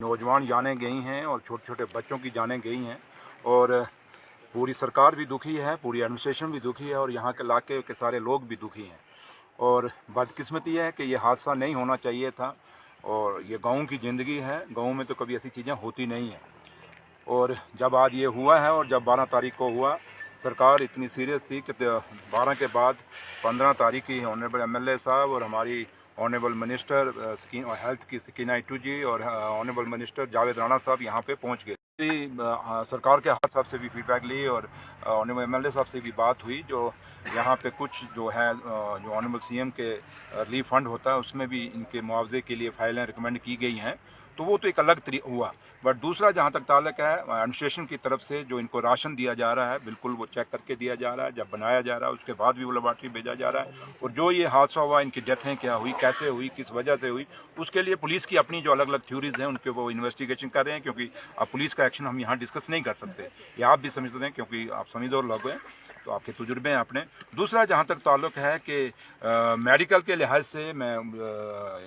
नौजवान जानें गई हैं और छोटे छोटे बच्चों की जानें गई हैं और पूरी सरकार भी दुखी है, पूरी एडमिनिस्ट्रेशन भी दुखी है और यहाँ के इलाके के सारे लोग भी दुखी हैं। और बदकिस्मती है कि ये हादसा नहीं होना चाहिए था और ये गाँव की ज़िंदगी है, गाँव में तो कभी ऐसी चीज़ें होती नहीं हैं। और जब आज ये हुआ है और जब 12 तारीख को हुआ, सरकार इतनी सीरियस थी कि 12 के बाद 15 तारीख की ऑनरेबल एमएलए साहब और हमारी ऑनरेबल मिनिस्टर हेल्थ की सकीना इटू जी और ऑनरेबल मिनिस्टर जावेद राणा साहब यहाँ पे पहुँच गए। सरकार के हाथ साहब से भी फीडबैक ली और ऑनरेबल एमएलए साहब से भी बात हुई। जो यहाँ पे कुछ जो है जो ऑनरेबल सीएम के रिलीफ फंड होता है उसमें भी इनके मुआवजे के लिए फाइलें रिकमेंड की गई हैं, तो वो तो एक अलग हुआ। बट दूसरा जहाँ तक ताल्लुक है एडमिनिस्ट्रेशन की तरफ से जो इनको राशन दिया जा रहा है, बिल्कुल वो चेक करके दिया जा रहा है। जब बनाया जा रहा है उसके बाद भी वो लेबॉर्ट्री भेजा जा रहा है। और जो ये हादसा हुआ, इनकी डेथें क्या हुई, कैसे हुई, किस वजह से हुई, उसके लिए पुलिस की अपनी जो अलग अलग थ्योरीज हैं उनके वो इन्वेस्टिगेशन कर रहे हैं। क्योंकि अब पुलिस का एक्शन हम यहाँ डिस्कस नहीं कर सकते, ये आप भी समझते हैं क्योंकि आप समझदार लोग हैं, तो आपके तजुर्बे हैं अपने। दूसरा जहाँ तक ताल्लुक है कि मेडिकल के लिहाज से मैं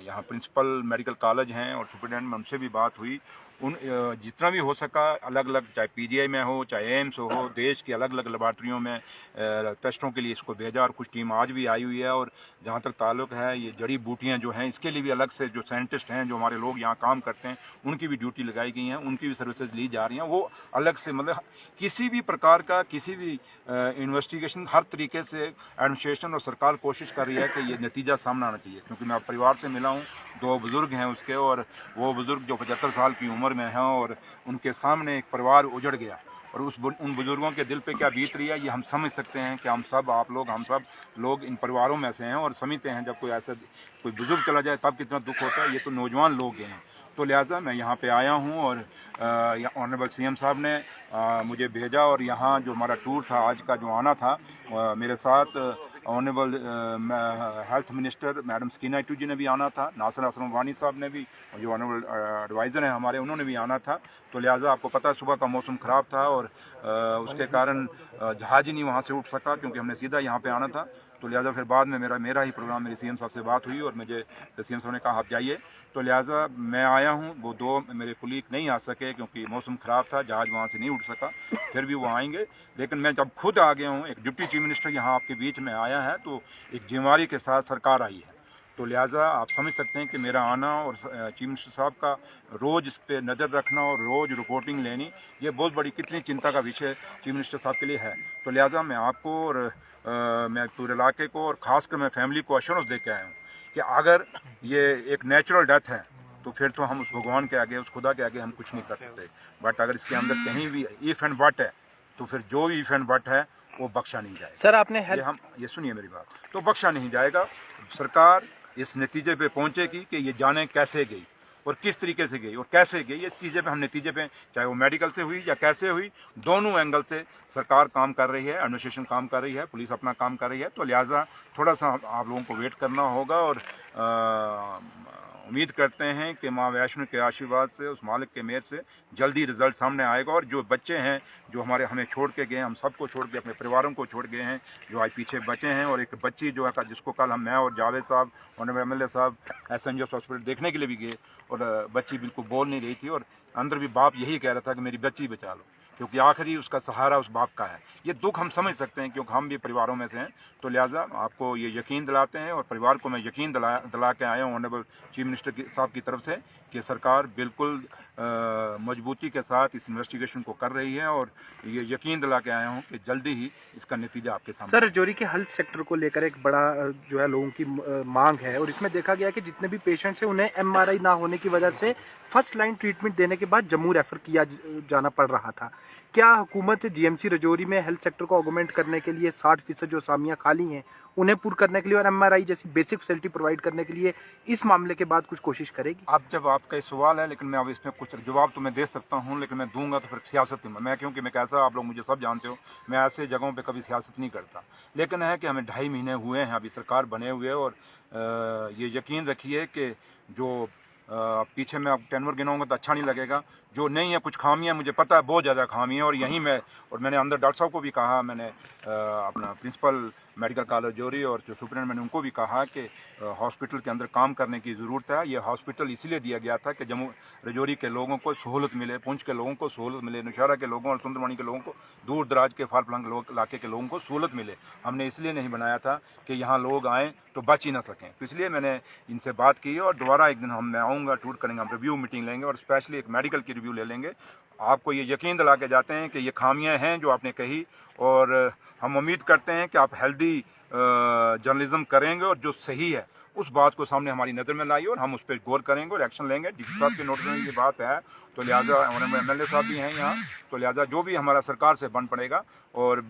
यहाँ प्रिंसिपल मेडिकल कॉलेज हैं और सुपरिटेंडेंट में उनसे भी बात हुई। उन जितना भी हो सका अलग अलग, चाहे पीजीआई में हो चाहे एम्स हो, देश की अलग अलग लेबॉर्ट्रियों में टेस्टों के लिए इसको भेजा और कुछ टीम आज भी आई हुई है। और जहाँ तक ताल्लुक है ये जड़ी बूटियाँ जो हैं इसके लिए भी अलग से जो साइंटिस्ट हैं, जो हमारे लोग यहाँ काम करते हैं, उनकी भी ड्यूटी लगाई गई हैं, उनकी भी सर्विसेज ली जा रही हैं। वो अलग से मतलब किसी भी प्रकार का किसी भी इन्वेस्टिगेशन हर तरीके से एडमिनिस्ट्रेशन और सरकार कोशिश कर रही है कि ये नतीजा सामने आना चाहिए। क्योंकि मैं परिवार से मिला हूँ, 2 बुज़ुर्ग हैं उसके, और वो बुज़ुर्ग जो 75 साल की उम्र में हैं और उनके सामने एक परिवार उजड़ गया और उन बुज़ुर्गों के दिल पे क्या बीत रही है ये हम समझ सकते हैं कि हम सब लोग इन परिवारों में से हैं और समझते हैं जब कोई बुज़ुर्ग चला जाए तब कितना दुख होता है। ये तो नौजवान लोग हैं, तो लिहाजा मैं यहाँ पे आया हूँ और ऑनरेबल सीएम साहब ने मुझे भेजा और यहाँ जो हमारा टूर था आज का जो आना था, मेरे साथ honourable health minister madam Sakina Itoo ji ने भी आना था, नासिर असलम वानी साहब ने भी, जो ऑनरेबल एडवाइज़र हैं हमारे, उन्होंने भी आना था। तो लिहाजा आपको पता है सुबह का मौसम ख़राब था और उसके कारण जहाज़ ही नहीं वहाँ से उठ सका क्योंकि हमने सीधा यहाँ पे आना था। तो लिहाजा फिर बाद में मेरा ही प्रोग्राम मेरे सीएम साहब से बात हुई और मुझे सीएम साहब ने कहा आप जाइए। तो लिहाजा मैं आया हूँ। वो 2 मेरे कुलीग नहीं आ सके क्योंकि मौसम ख़राब था, जहाज़ वहाँ से नहीं उठ सका, फिर भी वो आएंगे। लेकिन मैं जब खुद आ गया हूँ, एक डिप्टी चीफ मिनिस्टर यहाँ आपके बीच में आया है, तो एक जिम्मेदारी के साथ सरकार आई है। तो लिहाजा आप समझ सकते हैं कि मेरा आना और चीफ मिनिस्टर साहब का रोज़ इस पर नज़र रखना और रोज़ रिपोर्टिंग लेनी, ये बहुत बड़ी कितनी चिंता का विषय चीफ मिनिस्टर साहब के लिए है। तो लिहाजा मैं आपको और मैं पूरे इलाके को और ख़ासकर मैं फैमिली को एश्योरेंस दे के आया हूँ कि अगर ये एक नेचुरल डेथ है तो फिर तो हम उस भगवान के आगे, उस खुदा के आगे हम कुछ नहीं कर सकते। बट अगर इसके अंदर कहीं भी इफ एंड बट है तो फिर जो इफ एंड बट है वो बख्शा नहीं जाएगा। सर आपने ये सुनिए मेरी बात, तो बख्शा नहीं जाएगा। सरकार इस नतीजे पे पहुंचेगी कि ये जाने कैसे गई और किस तरीके से गई और कैसे गई, इस चीज़े पे हम नतीजे पे, चाहे वो मेडिकल से हुई या कैसे हुई, दोनों एंगल से सरकार काम कर रही है, एडमिनिस्ट्रेशन काम कर रही है, पुलिस अपना काम कर रही है। तो लिहाजा थोड़ा सा आप लोगों को वेट करना होगा और उम्मीद करते हैं कि माँ वैष्णो के आशीर्वाद से, उस मालिक के मेहर से जल्दी रिजल्ट सामने आएगा। और जो बच्चे हैं जो हमें छोड़ के गए, हम सबको छोड़ के अपने परिवारों को छोड़ गए हैं, जो आज पीछे बचे हैं, और एक बच्ची जो है जिसको कल मैं और जावेद साहब ऑनरेबल एमएलए साहब एसएनजीएस हॉस्पिटल देखने के लिए भी गए और बच्ची बिल्कुल बोल नहीं रही थी और अंदर भी बाप यही कह रहा था कि मेरी बच्ची बचा लो, क्योंकि आखिरी उसका सहारा उस बाप का है। ये दुख हम समझ सकते हैं क्योंकि हम भी परिवारों में से हैं। तो लिहाजा आपको ये यकीन दिलाते हैं और परिवार को मैं यकीन दिला के आया हूँ ऑनरेबल चीफ मिनिस्टर साहब की तरफ से कि सरकार बिल्कुल मजबूती के साथ इस इन्वेस्टिगेशन को कर रही है और ये यकीन दिला के आया हूँ कि जल्दी ही इसका नतीजा आपके सामने। सर राजौरी के हेल्थ सेक्टर को लेकर एक बड़ा जो है लोगों की मांग है और इसमें देखा गया कि जितने भी पेशेंट्स हैं उन्हें एमआरआई ना होने की वजह से फर्स्ट लाइन ट्रीटमेंट देने के बाद जम्मू रेफर किया जाना पड़ रहा था। क्या हुकूमत जीएमसी राजौरी में हेल्थ सेक्टर को ऑगमेंट करने के लिए 60% जो असामियां खाली हैं उन्हें पूरा करने के लिए और एमआरआई जैसी बेसिक फैसिलिटी प्रोवाइड करने के लिए इस मामले के बाद कुछ कोशिश करेगी? अब जब आपका ये सवाल है, लेकिन मैं अब इसमें कुछ जवाब तो मैं दे सकता हूँ, लेकिन मैं दूंगा तो फिर सियासत में मैं, क्योंकि मैं कैसा, आप लोग मुझे सब जानते हो, मैं ऐसे जगहों पे कभी सियासत नहीं करता। लेकिन है कि हमें 2.5 महीने हुए हैं अभी सरकार बने हुए और ये यकीन रखिए कि जो पीछे मैं अब टेनवर गिनाऊंगा तो अच्छा नहीं लगेगा, जो नहीं है कुछ खामियां मुझे पता है, बहुत ज़्यादा खामियां, और यहीं मैं, और मैंने अंदर डॉक्टर साहब को भी कहा, मैंने अपना प्रिंसिपल मेडिकल कॉलेज जोरी और जो सुप्रीडेंट, मैंने उनको भी कहा कि हॉस्पिटल के अंदर काम करने की ज़रूरत है। ये हॉस्पिटल इसलिए दिया गया था कि जम्मू रजौरी के लोगों को सहूलत मिले, पुंछ के लोगों को सहूलत मिले, नौशहरा के लोगों और सुंदरमणि के लोगों को, दूर दराज के फार फलंग इलाके के लोगों को सहूलत मिले। हमने इसलिए नहीं बनाया था कि यहाँ लोग आएँ तो बच ही ना सकें। तो इसलिए मैंने इनसे बात की और दोबारा एक दिन मैं आऊँगा, टूर करेंगे, हम रिव्यू मीटिंग लेंगे और स्पेशली एक मेडिकल की रिव्यू ले लेंगे। आपको ये यकीन दिला के जाते हैं कि ये खामियां हैं जो आपने कही, और हम उम्मीद करते हैं कि आप हेल्दी जर्नलिज्म करेंगे और जो सही है उस बात को सामने हमारी नज़र में लाइए और हम उस पर गौर करेंगे और एक्शन लेंगे। डीसी साहब के नोटिस में ये बात है, तो लिहाजा MLA साहब भी हैं यहाँ, तो लिहाजा जो भी हमारा सरकार से बन पड़ेगा। और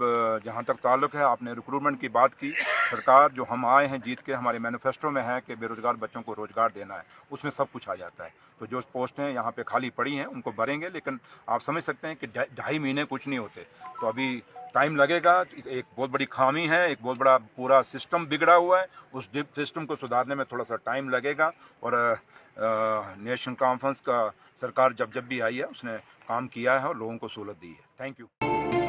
जहाँ तक ताल्लुक़ है, आपने रिक्रूटमेंट की बात की, सरकार जो हम आए हैं जीत के, हमारे मैनिफेस्टो में है कि बेरोज़गार बच्चों को रोज़गार देना है, उसमें सब कुछ आ जाता है। तो जो पोस्टें यहाँ पे खाली पड़ी हैं उनको भरेंगे, लेकिन आप समझ सकते हैं कि 2.5 महीने कुछ नहीं होते, तो अभी टाइम लगेगा। एक बहुत बड़ी खामी है, एक बहुत बड़ा पूरा सिस्टम बिगड़ा हुआ है, उस सिस्टम को सुधारने में थोड़ा सा टाइम लगेगा। और नेशनल कॉन्फ्रेंस का सरकार जब भी आई है उसने काम किया है और लोगों को सहूलत दी है। Thank you.